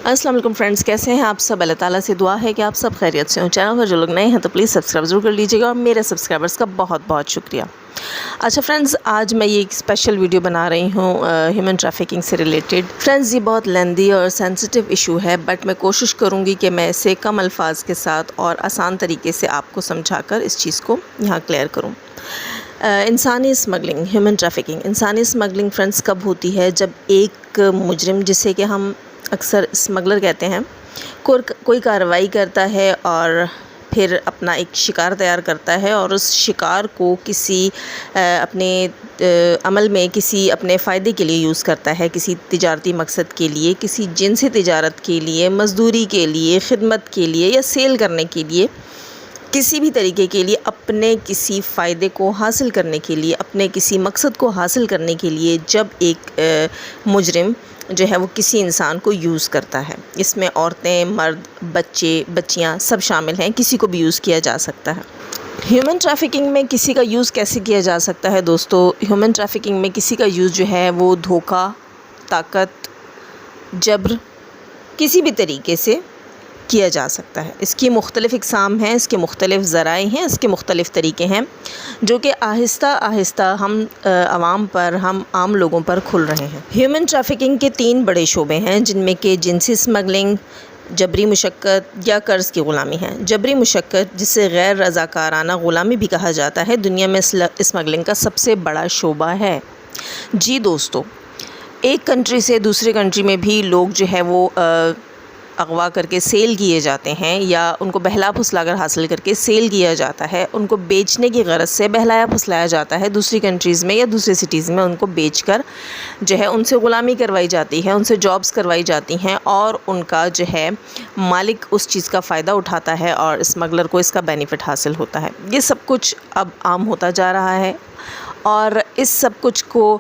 السلام علیکم فرینڈز، کیسے ہیں آپ سب؟ اللہ تعالیٰ سے دعا ہے کہ آپ سب خیریت سے ہوں۔ چینل پر جو لوگ نئے ہیں تو پلیز سبسکرائب ضرور کر لیجیے گا، اور میرے سبسکرائبرز کا بہت بہت شکریہ۔ اچھا فرینڈز، آج میں یہ ایک اسپیشل ویڈیو بنا رہی ہوں ہیومن ٹریفکنگ سے ریلیٹڈ۔ فرینڈز، یہ بہت لیندی اور سینسٹیو ایشو ہے، بٹ میں کوشش کروں گی کہ میں اسے کم الفاظ کے ساتھ اور آسان طریقے سے آپ کو سمجھا کر اس چیز کو یہاں کلیئر کروں۔ انسانی اسمگلنگ، ہیومن ٹریفکنگ، انسانی اسمگلنگ فرینڈز کب ہوتی ہے؟ جب ایک مجرم، جسے کہ ہم اکثر اسمگلر کہتے ہیں، کوئی کارروائی کرتا ہے اور پھر اپنا ایک شکار تیار کرتا ہے، اور اس شکار کو کسی اپنے عمل میں کسی اپنے فائدے کے لیے یوز کرتا ہے، کسی تجارتی مقصد کے لیے، کسی جنسی تجارت کے لیے، مزدوری کے لیے، خدمت کے لیے یا سیل کرنے کے لیے، کسی بھی طریقے کے لیے، اپنے کسی فائدے کو حاصل کرنے کے لیے، اپنے کسی مقصد کو حاصل کرنے کے لیے جب ایک مجرم جو ہے وہ کسی انسان کو یوز کرتا ہے۔ اس میں عورتیں، مرد، بچے، بچیاں سب شامل ہیں، کسی کو بھی یوز کیا جا سکتا ہے۔ ہیومن ٹریفکنگ میں کسی کا یوز کیسے کیا جا سکتا ہے دوستو؟ ہیومن ٹریفکنگ میں کسی کا یوز جو ہے وہ دھوکہ، طاقت، جبر، کسی بھی طریقے سے کیا جا سکتا ہے۔ اس کی مختلف اقسام ہیں، اس کے مختلف ذرائع ہیں، اس کے مختلف طریقے ہیں، جو کہ آہستہ آہستہ ہم عوام پر، ہم عام لوگوں پر کھل رہے ہیں۔ ہیومن ٹریفکنگ کے 3 بڑے شعبے ہیں، جن میں کہ جنسی اسمگلنگ، جبری مشقت یا قرض کی غلامی ہے۔ جبری مشقت، جسے غیر رضاکارانہ غلامی بھی کہا جاتا ہے، دنیا میں اسمگلنگ کا سب سے بڑا شعبہ ہے۔ جی دوستو، ایک کنٹری سے دوسرے کنٹری میں بھی لوگ جو ہے وہ اغوا کر کے سیل کیے جاتے ہیں، یا ان کو بہلا پھسلا کر حاصل کر کے سیل کیا جاتا ہے، ان کو بیچنے کی غرض سے بہلایا پھسلایا جاتا ہے دوسری کنٹریز میں یا دوسرے سٹیز میں، ان کو بیچ کر جو ہے ان سے غلامی کروائی جاتی ہے، ان سے جابز کروائی جاتی ہیں، اور ان کا جو ہے مالک اس چیز کا فائدہ اٹھاتا ہے اور اسمگلر کو اس کا بینیفٹ حاصل ہوتا ہے۔ یہ سب کچھ اب عام ہوتا جا رہا ہے، اور اس سب کچھ کو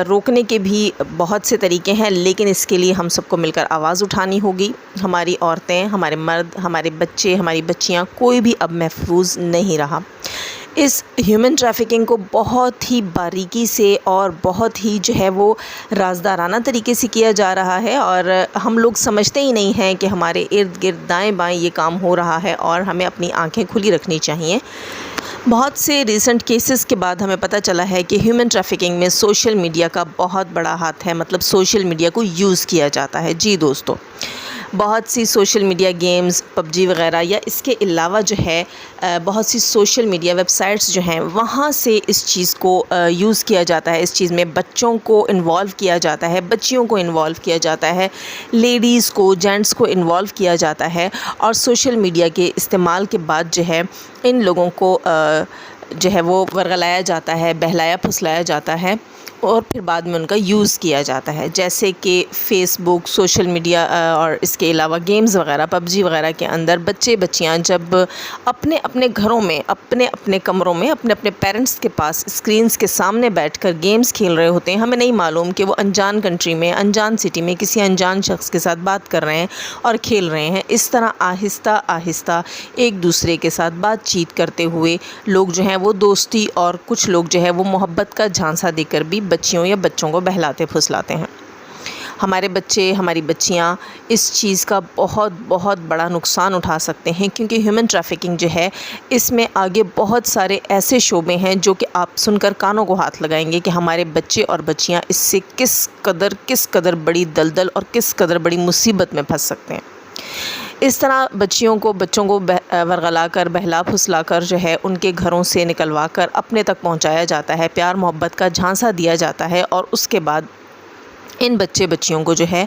روکنے کے بھی بہت سے طریقے ہیں، لیکن اس کے لیے ہم سب کو مل کر آواز اٹھانی ہوگی۔ ہماری عورتیں، ہمارے مرد، ہمارے بچے، ہماری بچیاں، کوئی بھی اب محفوظ نہیں رہا۔ اس ہیومن ٹریفکنگ کو بہت ہی باریکی سے اور بہت ہی جو ہے وہ رازدارانہ طریقے سے کیا جا رہا ہے، اور ہم لوگ سمجھتے ہی نہیں ہیں کہ ہمارے ارد گرد دائیں بائیں یہ کام ہو رہا ہے، اور ہمیں اپنی آنکھیں کھلی رکھنی چاہیے۔ بہت سے ریسنٹ کیسز کے بعد ہمیں پتہ چلا ہے کہ ہیومن ٹریفکنگ میں سوشل میڈیا کا بہت بڑا ہاتھ ہے، مطلب سوشل میڈیا کو یوز کیا جاتا ہے۔ جی دوستو، بہت سی سوشل میڈیا گیمز، پب جی وغیرہ، یا اس کے علاوہ جو ہے بہت سی سوشل میڈیا ویب سائٹس جو ہیں، وہاں سے اس چیز کو یوز کیا جاتا ہے۔ اس چیز میں بچوں کو انوالو کیا جاتا ہے، بچیوں کو انوالو کیا جاتا ہے، لیڈیز کو، جینٹس کو انوالو کیا جاتا ہے، اور سوشل میڈیا کے استعمال کے بعد جو ہے ان لوگوں کو جو ہے وہ ورغلایا جاتا ہے، بہلایا پھسلایا جاتا ہے، اور پھر بعد میں ان کا یوز کیا جاتا ہے۔ جیسے کہ فیس بک، سوشل میڈیا، اور اس کے علاوہ گیمز وغیرہ، پب جی وغیرہ کے اندر بچے بچیاں جب اپنے اپنے گھروں میں، اپنے اپنے کمروں میں، اپنے اپنے پیرنٹس کے پاس اسکرینز کے سامنے بیٹھ کر گیمز کھیل رہے ہوتے ہیں، ہمیں نہیں معلوم کہ وہ انجان کنٹری میں، انجان سٹی میں کسی انجان شخص کے ساتھ بات کر رہے ہیں اور کھیل رہے ہیں۔ اس طرح آہستہ آہستہ ایک دوسرے کے ساتھ بات چیت کرتے ہوئے لوگ جو ہیں وہ دوستی، اور کچھ لوگ جو ہے وہ محبت کا جھانسا دے کر بھی بچیوں یا بچوں کو بہلاتے پھسلاتے ہیں۔ ہمارے بچے، ہماری بچیاں اس چیز کا بہت بہت بڑا نقصان اٹھا سکتے ہیں، کیونکہ ہیومن ٹریفکنگ جو ہے، اس میں آگے بہت سارے ایسے شعبے ہیں جو کہ آپ سن کر کانوں کو ہاتھ لگائیں گے کہ ہمارے بچے اور بچیاں اس سے کس قدر بڑی دلدل اور کس قدر بڑی مصیبت میں پھنس سکتے ہیں۔ اس طرح بچوں کو ورغلا کر، بہلا پھسلا کر جو ہے ان کے گھروں سے نکلوا کر اپنے تک پہنچایا جاتا ہے، پیار محبت کا جھانسا دیا جاتا ہے، اور اس کے بعد ان بچے بچیوں کو جو ہے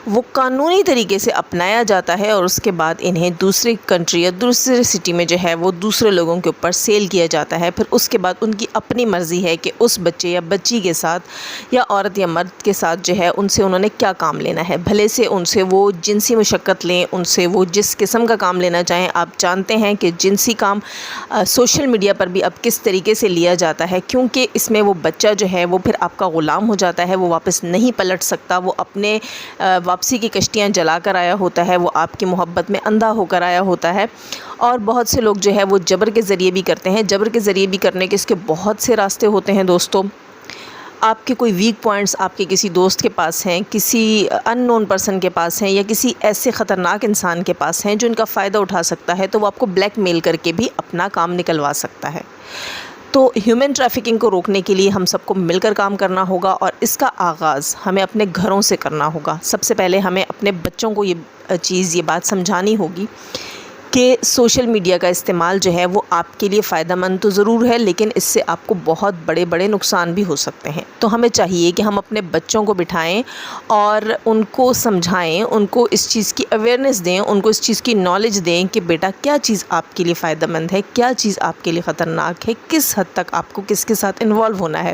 وہ قانونی طریقے سے اپنایا جاتا ہے، اور اس کے بعد انہیں دوسری کنٹری یا دوسرے سٹی میں جو ہے وہ دوسرے لوگوں کے اوپر سیل کیا جاتا ہے۔ پھر اس کے بعد ان کی اپنی مرضی ہے کہ اس بچے یا بچی کے ساتھ، یا عورت یا مرد کے ساتھ جو ہے ان سے انہوں نے کیا کام لینا ہے، بھلے سے ان سے وہ جنسی مشقت لیں، ان سے وہ جس قسم کا کام لینا چاہیں۔ آپ جانتے ہیں کہ جنسی کام سوشل میڈیا پر بھی اب کس طریقے سے لیا جاتا ہے، کیونکہ اس میں وہ بچہ جو ہے وہ پھر آپ کا غلام ہو جاتا ہے، وہ واپس نہیں پلٹ سکتا، وہ اپنے واپسی کی کشتیاں جلا کر آیا ہوتا ہے، وہ آپ کی محبت میں اندھا ہو کر آیا ہوتا ہے، اور بہت سے لوگ جو ہے وہ جبر کے ذریعے بھی کرتے ہیں۔ جبر کے ذریعے بھی کرنے کے اس کے بہت سے راستے ہوتے ہیں دوستو۔ آپ کے کوئی ویک پوائنٹس آپ کے کسی دوست کے پاس ہیں، کسی ان نون پرسن کے پاس ہیں، یا کسی ایسے خطرناک انسان کے پاس ہیں جو ان کا فائدہ اٹھا سکتا ہے، تو وہ آپ کو بلیک میل کر کے بھی اپنا کام نکلوا سکتا ہے۔ تو ہیومن ٹریفکنگ کو روکنے کے لیے ہم سب کو مل کر کام کرنا ہوگا، اور اس کا آغاز ہمیں اپنے گھروں سے کرنا ہوگا۔ سب سے پہلے ہمیں اپنے بچوں کو یہ بات سمجھانی ہوگی کہ سوشل میڈیا کا استعمال جو ہے وہ آپ کے لیے فائدہ مند تو ضرور ہے، لیکن اس سے آپ کو بہت بڑے بڑے نقصان بھی ہو سکتے ہیں۔ تو ہمیں چاہیے کہ ہم اپنے بچوں کو بٹھائیں اور ان کو سمجھائیں، ان کو اس چیز کی اویئرنیس دیں، ان کو اس چیز کی نالج دیں کہ بیٹا کیا چیز آپ کے لیے فائدہ مند ہے، کیا چیز آپ کے لیے خطرناک ہے، کس حد تک آپ کو کس کے ساتھ انوالو ہونا ہے۔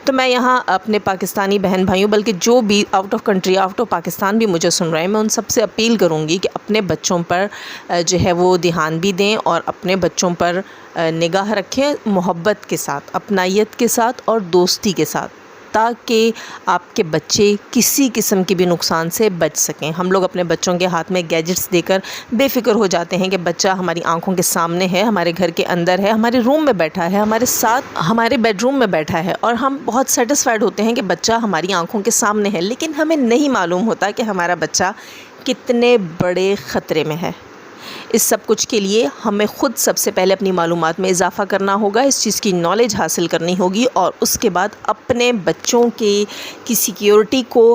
تو میں یہاں اپنے پاکستانی بہن بھائیوں، بلکہ جو بھی out of country, out of Pakistan بھی مجھے سن رہے ہیں، میں ان سب سے اپیل کروں گی کہ اپنے بچوں پر جو ہے وہ دھیان بھی دیں، اور اپنے بچوں پر نگاہ رکھیں محبت کے ساتھ، اپنائیت کے ساتھ اور دوستی کے ساتھ، تاکہ آپ کے بچے کسی قسم کے بھی نقصان سے بچ سکیں۔ ہم لوگ اپنے بچوں کے ہاتھ میں گیجٹس دے کر بے فکر ہو جاتے ہیں کہ بچہ ہماری آنکھوں کے سامنے ہے، ہمارے گھر کے اندر ہے، ہمارے روم میں بیٹھا ہے، ہمارے ساتھ ہمارے بیڈ روم میں بیٹھا ہے، اور ہم بہت سیٹسفائیڈ ہوتے ہیں کہ بچہ ہماری آنکھوں کے سامنے ہے، لیکن ہمیں نہیں معلوم ہوتا کہ ہمارا بچہ کتنے بڑے خطرے میں ہے۔ اس سب کچھ کے لیے ہمیں خود سب سے پہلے اپنی معلومات میں اضافہ کرنا ہوگا، اس چیز کی نالج حاصل کرنی ہوگی، اور اس کے بعد اپنے بچوں کی سیکیورٹی کو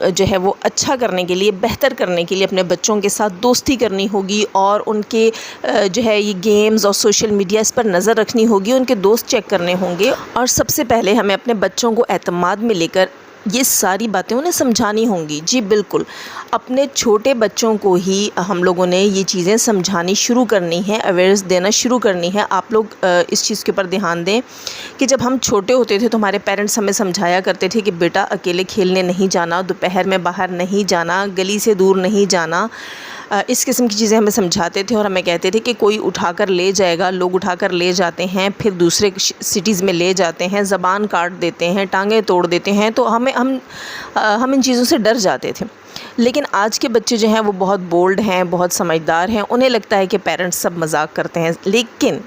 جو ہے وہ اچھا کرنے کے لیے، بہتر کرنے کے لیے اپنے بچوں کے ساتھ دوستی کرنی ہوگی، اور ان کے جو ہے یہ گیمز اور سوشل میڈیا اس پر نظر رکھنی ہوگی، ان کے دوست چیک کرنے ہوں گے، اور سب سے پہلے ہمیں اپنے بچوں کو اعتماد میں لے کر یہ ساری باتیں انہیں سمجھانی ہوں گی۔ جی بالکل، اپنے چھوٹے بچوں کو ہی ہم لوگوں نے یہ چیزیں سمجھانی شروع کرنی ہے، اویئرنیس دینا شروع کرنی ہے۔ آپ لوگ اس چیز کے اوپر دھیان دیں کہ جب ہم چھوٹے ہوتے تھے تو ہمارے پیرنٹس ہمیں سمجھایا کرتے تھے کہ بیٹا اکیلے کھیلنے نہیں جانا، دوپہر میں باہر نہیں جانا، گلی سے دور نہیں جانا، اس قسم کی چیزیں ہمیں سمجھاتے تھے، اور ہمیں کہتے تھے کہ کوئی اٹھا کر لے جائے گا، لوگ اٹھا کر لے جاتے ہیں، پھر دوسرے سٹیز میں لے جاتے ہیں، زبان کاٹ دیتے ہیں، ٹانگیں توڑ دیتے ہیں، تو ہم ان چیزوں سے ڈر جاتے تھے۔ لیکن آج کے بچے جو ہیں وہ بہت بولڈ ہیں، بہت سمجھدار ہیں، انہیں لگتا ہے کہ پیرنٹس سب مذاق کرتے ہیں، لیکن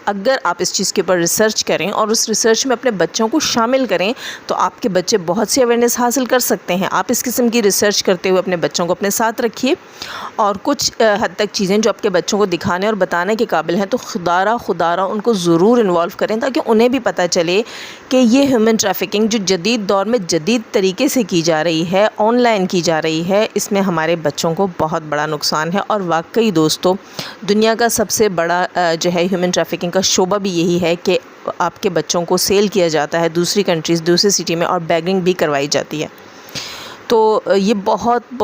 اگر آپ اس چیز کے اوپر ریسرچ کریں اور اس ریسرچ میں اپنے بچوں کو شامل کریں تو آپ کے بچے بہت سی اویئرنیس حاصل کر سکتے ہیں۔ آپ اس قسم کی ریسرچ کرتے ہوئے اپنے بچوں کو اپنے ساتھ رکھیے، اور کچھ حد تک چیزیں جو آپ کے بچوں کو دکھانے اور بتانے کے قابل ہیں تو خدا را ان کو ضرور انوالو کریں، تاکہ انہیں بھی پتہ چلے کہ یہ ہیومن ٹریفکنگ جو جدید دور میں جدید طریقے سے کی جا رہی ہے، آن لائن کی جا رہی ہے، اس میں ہمارے بچوں کو بہت بڑا نقصان ہے۔ اور واقعی دوستو، دنیا کا سب سے بڑا جو ہے ہیومن ٹریفکنگ کا شعبہ بھی یہی ہے کہ آپ کے بچوں کو سیل کیا جاتا ہے دوسری کنٹریز، دوسری سٹی میں، اور بیگنگ بھی کروائی جاتی ہے۔ تو یہ بہت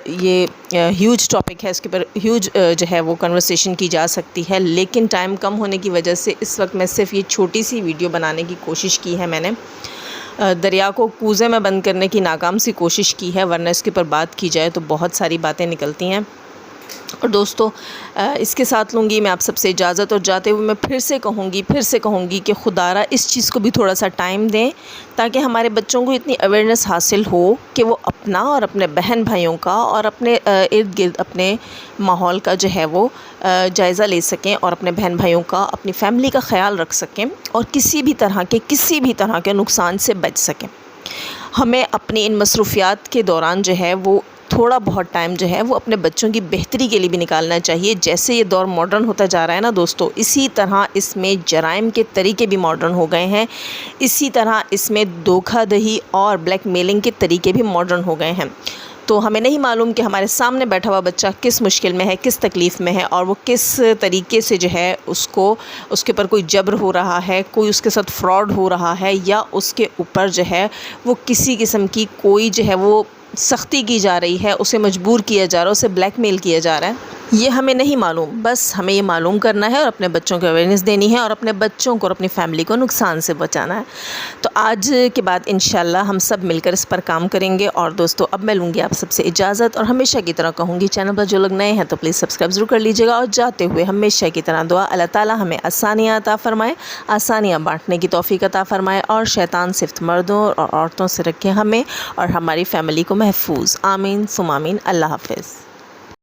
یہ ہیوج ٹاپک ہے، اس کے اوپر ہیوج جو ہے وہ کنورسیشن کی جا سکتی ہے، لیکن ٹائم کم ہونے کی وجہ سے اس وقت میں صرف یہ چھوٹی سی ویڈیو بنانے کی کوشش کی ہے۔ میں نے دریا کو کوزے میں بند کرنے کی ناکام سی کوشش کی ہے، ورنہ اس کے اوپر بات کی جائے تو بہت ساری باتیں نکلتی ہیں۔ اور دوستو، اس کے ساتھ لوں گی میں آپ سب سے اجازت، اور جاتے ہوئے میں پھر سے کہوں گی کہ خدارا اس چیز کو بھی تھوڑا سا ٹائم دیں، تاکہ ہمارے بچوں کو اتنی اویئرنیس حاصل ہو کہ وہ اپنا اور اپنے بہن بھائیوں کا اور اپنے ارد گرد اپنے ماحول کا جو ہے وہ جائزہ لے سکیں، اور اپنے بہن بھائیوں کا، اپنی فیملی کا خیال رکھ سکیں، اور کسی بھی طرح کے نقصان سے بچ سکیں۔ ہمیں اپنی ان مصروفیات کے دوران جو ہے وہ تھوڑا بہت ٹائم جو ہے وہ اپنے بچوں کی بہتری کے لیے بھی نکالنا چاہیے۔ جیسے یہ دور ماڈرن ہوتا جا رہا ہے نا دوستو، اسی طرح اس میں جرائم کے طریقے بھی ماڈرن ہو گئے ہیں، اسی طرح اس میں دھوکہ دہی اور بلیک میلنگ کے طریقے بھی ماڈرن ہو گئے ہیں۔ تو ہمیں نہیں معلوم کہ ہمارے سامنے بیٹھا ہوا بچہ کس مشکل میں ہے، کس تکلیف میں ہے، اور وہ کس طریقے سے جو ہے اس کے اوپر کوئی جبر ہو رہا ہے، کوئی اس کے ساتھ فراڈ ہو رہا ہے، یا اس کے اوپر جو ہے وہ کسی قسم کی کوئی جو ہے وہ سختی کی جا رہی ہے، اسے مجبور کیا جا رہا ہے، اسے بلیک میل کیا جا رہا ہے۔ یہ ہمیں نہیں معلوم، بس ہمیں یہ معلوم کرنا ہے اور اپنے بچوں کو اویئرنیس دینی ہے، اور اپنے بچوں کو اور اپنی فیملی کو نقصان سے بچانا ہے۔ تو آج کے بعد انشاءاللہ ہم سب مل کر اس پر کام کریں گے۔ اور دوستو، اب میں لوں گی آپ سب سے اجازت، اور ہمیشہ کی طرح کہوں گی چینل پر جو لوگ نئے ہیں تو پلیز سبسکرائب ضرور کر لیجیے گا، اور جاتے ہوئے ہمیشہ کی طرح دعا اللہ تعالیٰ ہمیں آسانیاں عطا فرمائے، آسانیاں بانٹنے کی توفیق عطا فرمائے، اور شیطان صرف مردوں اور عورتوں سے رکھے ہمیں اور ہماری فیملی کو محفوظ۔ آمین ثم آمین۔ اللہ حافظ۔